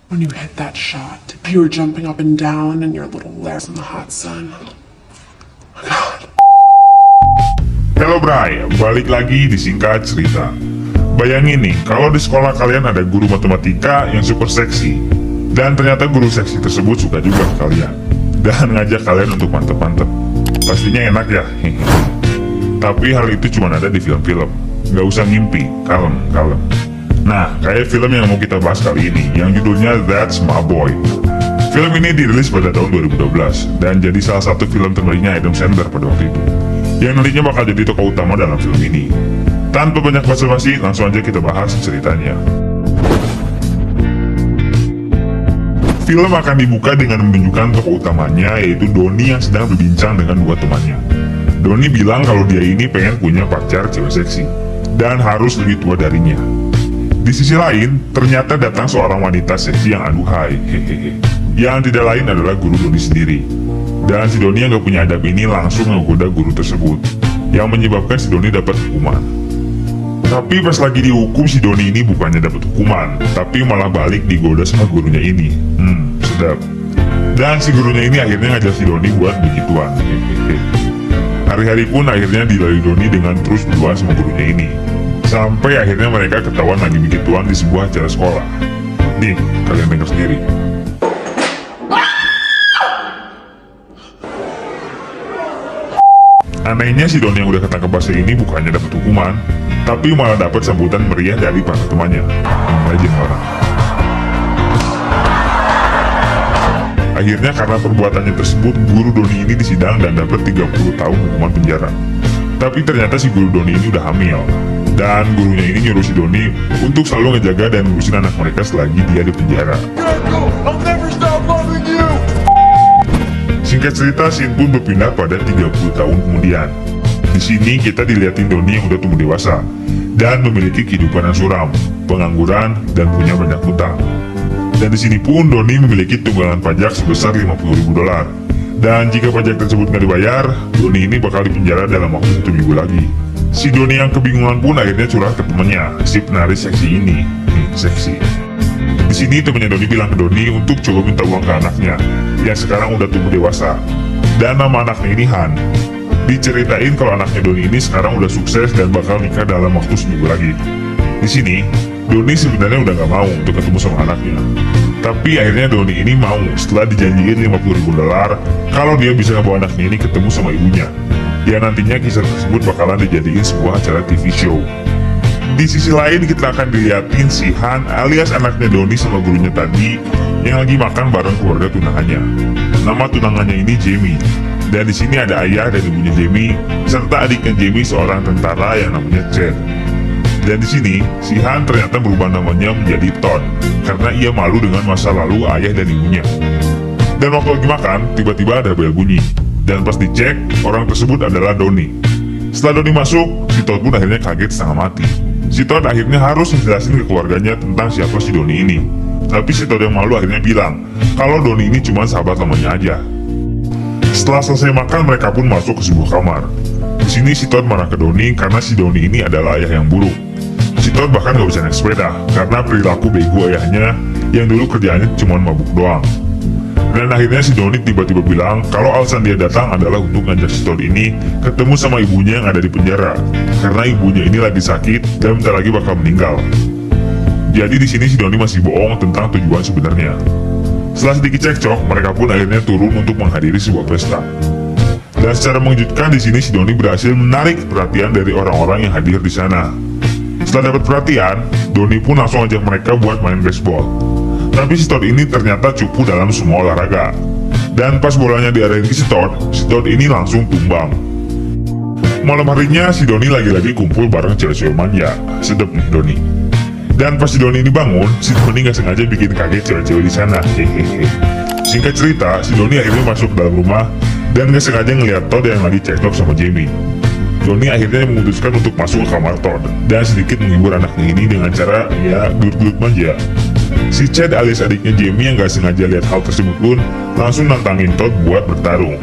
when you hit that shot. You were jumping up and down in your little legs in the hot sun. Oh God. Halo Bray, balik lagi di Singkat Cerita. Bayangin nih, kalau di sekolah kalian ada guru matematika yang super seksi, dan ternyata guru seksi tersebut suka juga ke kalian, dan ngajak kalian untuk mantep-mantep. Pastinya enak ya? Tapi hal itu cuma ada di film-film. Gak usah ngimpi, kalem. Nah, kayak film yang mau kita bahas kali ini, yang judulnya That's My Boy. Film ini dirilis pada tahun 2012, dan jadi salah satu film terbaiknya Adam Sandler pada waktu itu, yang nantinya bakal jadi tokoh utama dalam film ini. Tanpa banyak basa-basi, langsung aja kita bahas ceritanya. Film akan dibuka dengan menunjukkan tokoh utamanya, yaitu Donnie yang sedang berbincang dengan dua temannya. Donnie bilang kalau dia ini pengen punya pacar cewek seksi, dan harus lebih tua darinya. Di sisi lain, ternyata datang seorang wanita seksi yang aduhai, yang tidak lain adalah guru Donnie sendiri. Dan si Donnie yang gak punya adab ini langsung menggoda guru tersebut, yang menyebabkan si Donnie dapat hukuman. Tapi pas lagi dihukum, si Donnie ini bukannya dapat hukuman, tapi malah balik digoda sama gurunya ini. Sedap. Dan si gurunya ini akhirnya ngajar si Donnie buat begituan. Hari-hari pun akhirnya dilalui Donnie dengan terus berduaan sama gurunya ini, sampai akhirnya mereka ketahuan lagi begituan di sebuah acara sekolah. Nih, kalian dengar sendiri. Anehnya si Donnie yang udah ketangkep bahasa ini bukannya dapat hukuman, tapi malah dapat sambutan meriah dari para temannya. Aja orang. Akhirnya karena perbuatannya tersebut, guru Donnie ini disidang dan dapat 30 tahun hukuman penjara. Tapi ternyata si guru Donnie ini udah hamil, dan gurunya ini nyuruh si Donnie untuk selalu ngejaga dan ngurusin anak mereka selagi dia di penjara. Singkat cerita, scene pun berpindah pada 30 tahun kemudian. Di sini kita dilihatin Donnie yang udah tumbuh dewasa dan memiliki kehidupan yang suram, pengangguran, dan punya banyak hutang. Dan di sini pun Donnie memiliki tunggakan pajak sebesar $50.000. Dan jika pajak tersebut nggak dibayar, Donnie ini bakal dipenjara dalam waktu 1 minggu lagi. Si Donnie yang kebingungan pun akhirnya curhat ke temannya, si penaris seksi ini. Seksi. Di sini temannya Donnie bilang ke Donnie untuk coba minta uang ke anaknya, yang sekarang udah tumbuh dewasa. Dan nama anaknya ini Han. Diceritain kalau anaknya Donnie ini sekarang udah sukses dan bakal nikah dalam waktu 1 minggu lagi. Di sini, Donnie sebenarnya udah gak mau untuk ketemu sama anaknya. Tapi akhirnya Donnie ini mau setelah dijanjiin $50.000 kalau dia bisa ngebawa anaknya ini ketemu sama ibunya. Ya nantinya kisah tersebut bakalan dijadiin sebuah acara TV show. Di sisi lain kita akan dilihatin si Han alias anaknya Donnie sama gurunya tadi yang lagi makan bareng keluarga tunangannya. Nama tunangannya ini Jamie. Dan di sini ada ayah dan ibunya Jamie serta adiknya Jamie seorang tentara yang namanya Chad. Dan di sini si Han ternyata berubah namanya menjadi Todd karena ia malu dengan masa lalu ayah dan ibunya. Dan waktu lagi makan, tiba-tiba ada bel bunyi. Dan pas dicek, orang tersebut adalah Donnie. Setelah Donnie masuk, si Todd pun akhirnya kaget setengah mati. Si Todd akhirnya harus menjelasin ke keluarganya tentang siapa si Donnie ini. Tapi si Todd yang malu akhirnya bilang kalau Donnie ini cuma sahabat lamanya aja. Setelah selesai makan, mereka pun masuk ke sebuah kamar. Di sini si Todd marah ke Donnie karena si Donnie ini adalah ayah yang buruk. Si Todd bahkan gak bisa naik sepeda karena perilaku bego ayahnya yang dulu kerjaannya cuma mabuk doang. Dan akhirnya si Donnie tiba-tiba bilang kalau alasan dia datang adalah untuk ngajak si Todd ini ketemu sama ibunya yang ada di penjara karena ibunya ini lagi sakit dan bentar lagi bakal meninggal. Jadi di sini si Donnie masih bohong tentang tujuan sebenarnya. Setelah sedikit cekcok, mereka pun akhirnya turun untuk menghadiri sebuah pesta. Dan secara mengejutkan di sini si Donnie berhasil menarik perhatian dari orang-orang yang hadir di sana. Setelah dapat perhatian, Donnie pun langsung ajak mereka buat main baseball. Tapi si Todd ini ternyata cupu dalam semua olahraga. Dan pas bolanya diarahin ke si Todd ini langsung tumbang. Malam harinya si Donnie lagi-lagi kumpul bareng cewek-cewek manja. Sedep nih Donnie. Dan pas si Donnie ini bangun, si Donnie gak sengaja bikin kaget cewek-cewek di sana. Singkat cerita, si Donnie akhirnya masuk ke dalam rumah dan gak sengaja ngeliat Todd yang lagi cekcok sama Jamie. Donnie akhirnya memutuskan untuk masuk ke kamar Todd dan sedikit menghibur anaknya ini dengan cara ya gelut-gelut manja. Si Chad alias adiknya Jamie yang gak sengaja lihat hal tersebut pun langsung nantangin Todd buat bertarung.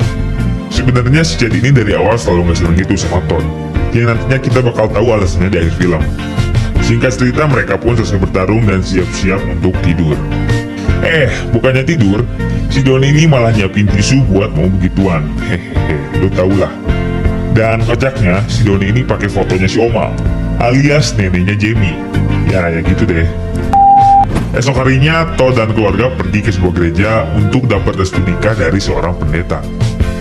Sebenarnya si Chad ini dari awal selalu gak senang gitu sama Todd, yang nantinya kita bakal tahu alasannya di akhir film. Singkat cerita, mereka pun selesai bertarung dan siap-siap untuk tidur. Bukannya tidur, si Doni ini malah nyiapin tisu buat mau begituan. Hehehe, lo tau lah. Dan kocaknya, si Doni ini pakai fotonya si Oma, alias neneknya Jamie. Ya gitu deh. Esok harinya, Todd dan keluarga pergi ke sebuah gereja untuk dapat restu nikah dari seorang pendeta.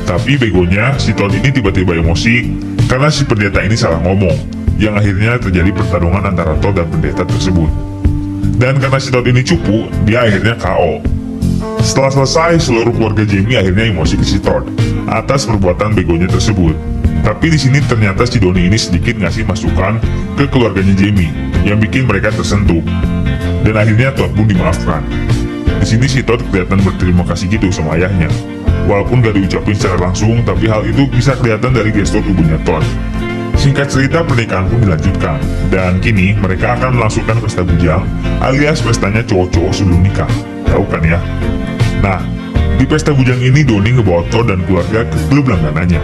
Tapi begonya, si Todd ini tiba-tiba emosi karena si pendeta ini salah ngomong, yang akhirnya terjadi pertarungan antara Todd dan pendeta tersebut. Dan karena si Todd ini cupu, dia akhirnya KO. Setelah selesai, seluruh keluarga Jamie akhirnya emosi ke si Todd atas perbuatan begonya tersebut. Tapi di sini ternyata si Doni ini sedikit ngasih masukan ke keluarganya Jamie yang bikin mereka tersentuh. Dan akhirnya Todd pun dimaafkan. Di sini si Todd kelihatan berterima kasih gitu sama ayahnya. Walaupun gak diucapin secara langsung, tapi hal itu bisa kelihatan dari gestur tubuhnya Todd. Singkat cerita, pernikahan pun dilanjutkan. Dan kini mereka akan melangsungkan pesta bujang, alias pestanya cowok-cowok sebelum nikah. Tahu kan ya? Nah, di pesta bujang ini Doni ngebawa Todd dan keluarga ke klub langganannya.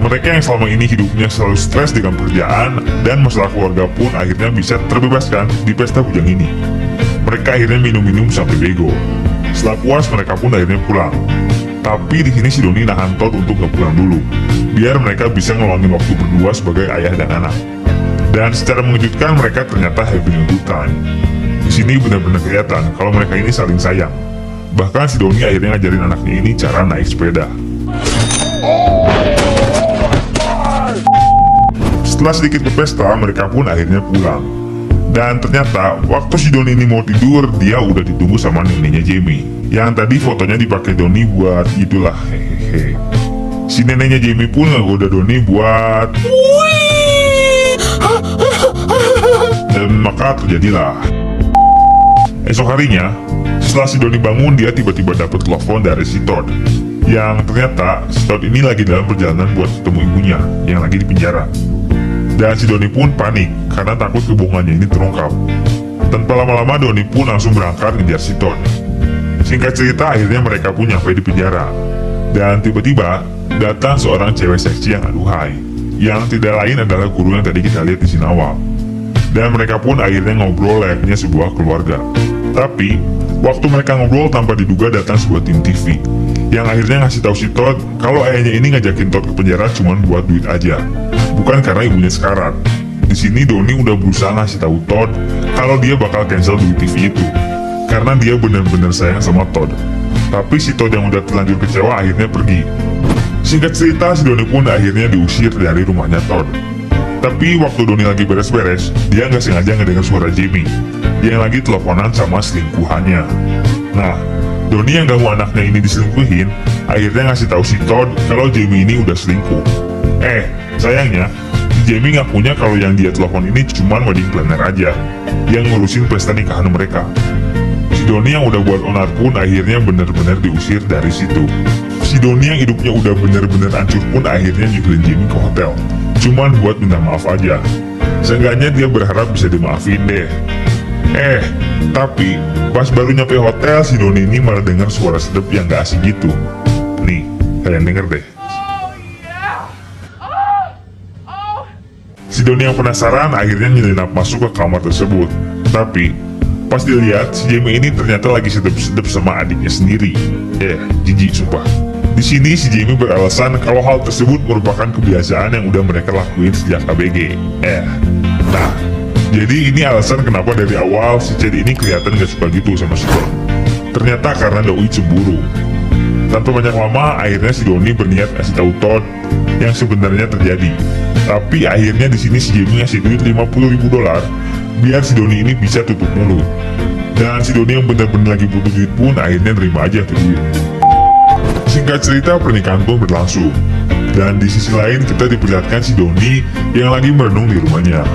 Mereka yang selama ini hidupnya selalu stres dengan pekerjaan dan masalah keluarga pun akhirnya bisa terbebaskan di pesta bujang ini. Mereka akhirnya minum-minum sampai bego. Setelah puas, mereka pun akhirnya pulang. Tapi di sini si Doni nahan Todd untuk gak pulang dulu, biar mereka bisa ngeluangin waktu berdua sebagai ayah dan anak. Dan secara mengejutkan, mereka ternyata having a good time. Di sini benar-benar kelihatan kalau mereka ini saling sayang. Bahkan si Doni akhirnya ngajarin anaknya ini cara naik sepeda. Setelah sedikit berpesta, mereka pun akhirnya pulang. Dan ternyata, waktu si Doni ini mau tidur, dia udah ditunggu sama neneknya Jamie. Yang tadi fotonya dipakai Doni buat itulah, hehehe. Si neneknya Jamie pun ngegoda Doni buat... Dan maka terjadilah. Esok harinya, setelah si Doni bangun, dia tiba-tiba dapat telepon dari si Todd. Yang ternyata, si Todd ini lagi dalam perjalanan buat ketemu ibunya, yang lagi di penjara. Dan si Doni pun panik karena takut kebohongannya ini terungkap. Tanpa lama-lama Doni pun langsung berangkat ngejar si Todd. Singkat cerita, akhirnya mereka pun nyampe di penjara. Dan tiba-tiba datang seorang cewek seksi yang aduhai, yang tidak lain adalah guru yang tadi kita lihat di sini awal. Dan mereka pun akhirnya ngobrol layaknya sebuah keluarga. Tapi waktu mereka ngobrol, tanpa diduga datang sebuah tim TV yang akhirnya ngasih tahu si Todd kalau ayahnya ini ngajakin Todd ke penjara cuman buat duit aja, bukan karena ibunya sekarat. Di sini Doni udah berusaha ngasih tahu Todd kalau dia bakal cancel duit TV itu karena dia benar-benar sayang sama Todd. Tapi si Todd yang udah terlanjur kecewa akhirnya pergi. Singkat cerita, si Doni pun akhirnya diusir dari rumahnya Todd. Tapi waktu Doni lagi beres-beres, dia nggak sengaja ngedengar suara Jamie yang lagi teleponan sama selingkuhannya. Nah, Doni yang gak mau anaknya ini diselingkuhin, akhirnya ngasih tahu si Todd kalau Jamie ini udah selingkuh. Sayangnya, Jamie ngakunya kalau yang dia telepon ini cuma wedding planner aja, yang ngurusin pesta nikahan mereka. Si Doni yang udah buat onar pun akhirnya benar-benar diusir dari situ. Si Doni yang hidupnya udah benar-benar hancur pun akhirnya nyusulin Jamie ke hotel, cuman buat minta maaf aja. Seenggaknya dia berharap bisa dimaafin deh. Tapi pas baru nyampe hotel, si Doni ini malah dengar suara sedep yang gak asing gitu. Nih, kalian denger deh. Si Doni yang penasaran akhirnya nyelinap masuk ke kamar tersebut. Tapi pas dilihat, si Jamie ini ternyata lagi sedep-sedep sama adiknya sendiri. Jijik sumpah. Di sini si Jamie beralasan kalau hal tersebut merupakan kebiasaan yang udah mereka lakuin sejak ABG. Nah, jadi ini alasan kenapa dari awal si Chad ini kelihatan gak suka gitu sama si Todd. Ternyata karena Doi cemburu. Tanpa banyak lama, akhirnya si Doni berniat kasih tahu Todd yang sebenarnya terjadi. Tapi akhirnya di sini si Jamie ngasih duit $50.000 biar si Doni ini bisa tutup mulut. Dan si Doni yang benar-benar lagi butuh duit pun akhirnya nerima aja tuh duit. Singkat cerita, pernikahan pun berlangsung. Dan di sisi lain kita diperlihatkan si Doni yang lagi merenung di rumahnya.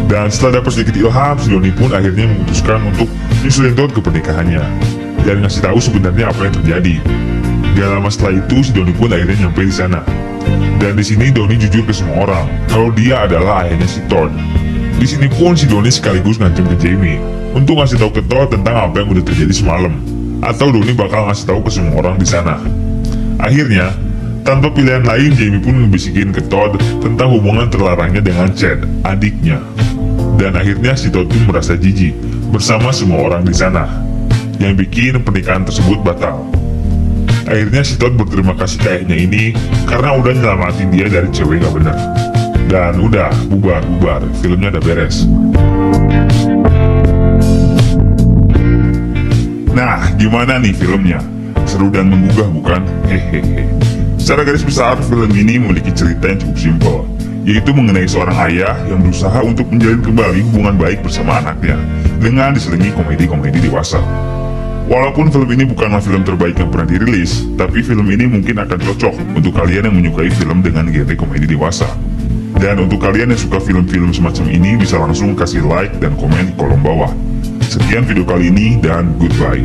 Dan setelah dapat sedikit ilham, si Doni pun akhirnya memutuskan untuk nyusulin Todd ke pernikahannya dan ngasih tahu sebenarnya apa yang terjadi. Gak lama setelah itu, si Doni pun akhirnya nyampe di sana. Dan di sini Doni jujur ke semua orang kalau dia adalah ayahnya si Todd. Di sini pun si Doni sekaligus ngancam ke Jamie untuk ngasih tahu ke Todd tentang apa yang udah terjadi semalam, atau Doni bakal ngasih tahu ke semua orang di sana. Akhirnya, tanpa pilihan lain, Jamie pun ngebisikin ke Todd tentang hubungan terlarangnya dengan Chad, adiknya. Dan akhirnya si Todd pun merasa jijik bersama semua orang di sana. yang bikin pernikahan tersebut batal. Akhirnya si Todd berterima kasih ke ayahnya ini karena udah nyelamatin dia dari cewek gak bener. Dan udah, bubar, filmnya udah beres. Nah, gimana nih filmnya? Seru dan menggugah bukan? Hehehe. Secara garis besar, film ini memiliki cerita yang cukup simpel, yaitu mengenai seorang ayah yang berusaha untuk menjalin kembali hubungan baik bersama anaknya dengan diselingi komedi-komedi dewasa. Walaupun film ini bukanlah film terbaik yang pernah dirilis, tapi film ini mungkin akan cocok untuk kalian yang menyukai film dengan genre komedi dewasa. Dan untuk kalian yang suka film-film semacam ini, bisa langsung kasih like dan komen di kolom bawah. Sekian video kali ini dan goodbye.